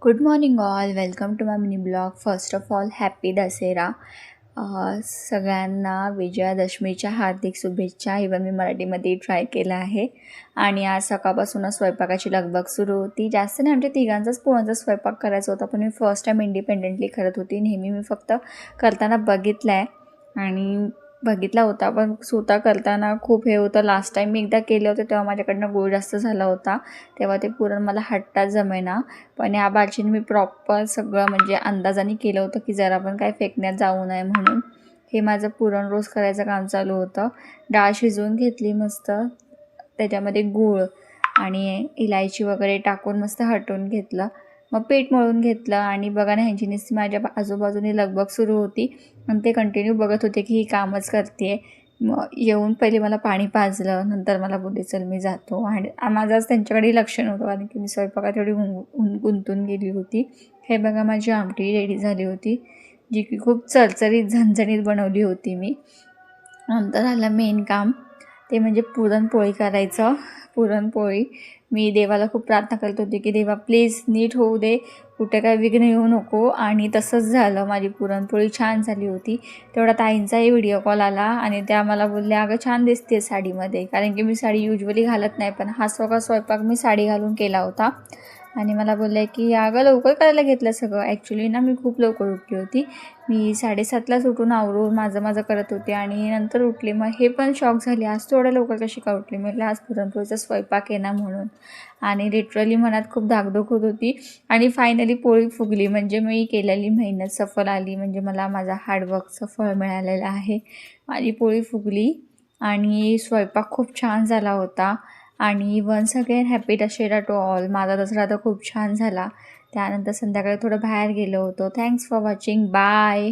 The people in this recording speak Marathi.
Good morning all. Welcome to my mini blog. First of all happy Dussehra. सगळ्यांना विजयादशमीच्या हार्दिक शुभेच्छा. इवन मी मराठीमध्ये ट्राय केला आहे. आणि आज सकाळपासूनच स्वयंपाकाची लगबग सुरू होती. जास्त नाही, आमच्या तिघांचाच पोळ्यांचा स्वयंपाक करायचा होता, पण मी फर्स्ट टाईम इंडिपेंडेंटली करत होती. नेहमी मी फक्त करताना बघितलं आहे आणि बघितला होता, पण स्वतः करताना खूप हे होतं. लास्ट टाईम मी एकदा केलं होतं तेव्हा माझ्याकडनं गूळ जास्त झाला होता, तेव्हा ते पुरण मला हट्टात जमेना. पण या बारचीने मी प्रॉपर सगळं म्हणजे अंदाजाने केलं होतं की जरा पण काय फेकण्यात जाऊ नये म्हणून. हे माझं पुरण रोज करायचं काम चालू होतं. डाळ शिजवून घेतली मस्त, त्याच्यामध्ये गूळ आणि इलायची वगैरे टाकून मस्त हटवून घेतलं. मग पीठ मळून घेतलं आणि बघा ना, ह्यांची नुसती माझ्या आजूबाजूने लगबग सुरू होती आणि ते कंटिन्यू बघत होते की ही कामच करते. मग येऊन पहिले मला पाणी पाजलं, नंतर मला बोलले चल मी जातो. आणि माझंच त्यांच्याकडे लक्ष नव्हतं कारण की मी स्वयंपाकात एवढी गुंतून गेली होती. हे बघा, माझी आमटी रेडी झाली होती, जी की खूप चरचरीत झणझणीत बनवली होती मी. नंतर आलं मेन काम, ते म्हणजे पुरणपोळी करायचं. पुरणपोळी मी देवाला खूप प्रार्थना करत होते की देवा प्लीज नीट होऊ दे, कुठे काय विघ्न येऊ नको. आणि तसंच झालं, माझी पुरणपोळी छान झाली होती. तेवढा ताईंचाही व्हिडिओ कॉल आला आणि त्या मला बोलल्या अगं छान दिसते साडीमध्ये, कारण की मी साडी युजली घालत नाही, पण हा सगळा स्वयंपाक मी साडी घालून केला होता. आणि मला बोलल्या की अगं लवकर करायला घेतलं सगळं. ॲक्च्युली ना मी खूप लवकर उठली होती. मी 7:30लाच उठून आवरून माझं करत होते आणि नंतर उठले. मग हे पण शॉक झाले, आज थोडं लवकर कशी का उठली. म्हटलं आज पुरणपोळीचा स्वयंपाक आहे ना म्हणून. आणि लिटरली मनात खूप धाकधूक होत होती. आणि फायनली पोळी फुगली, म्हणजे मी केलेली मेहनत सफल आली, म्हणजे मला माझा हार्डवर्कचं फळ मिळालेलं आहे. माझी पोळी फुगली आणि स्वयंपाक खूप छान झाला होता. आणि once again happy Dussehra to all. माझा दसरा तर खूप छान झाला. त्यानंतर संध्याकाळी थोडं बाहेर गेलो होतो. Thanks for watching. बाय.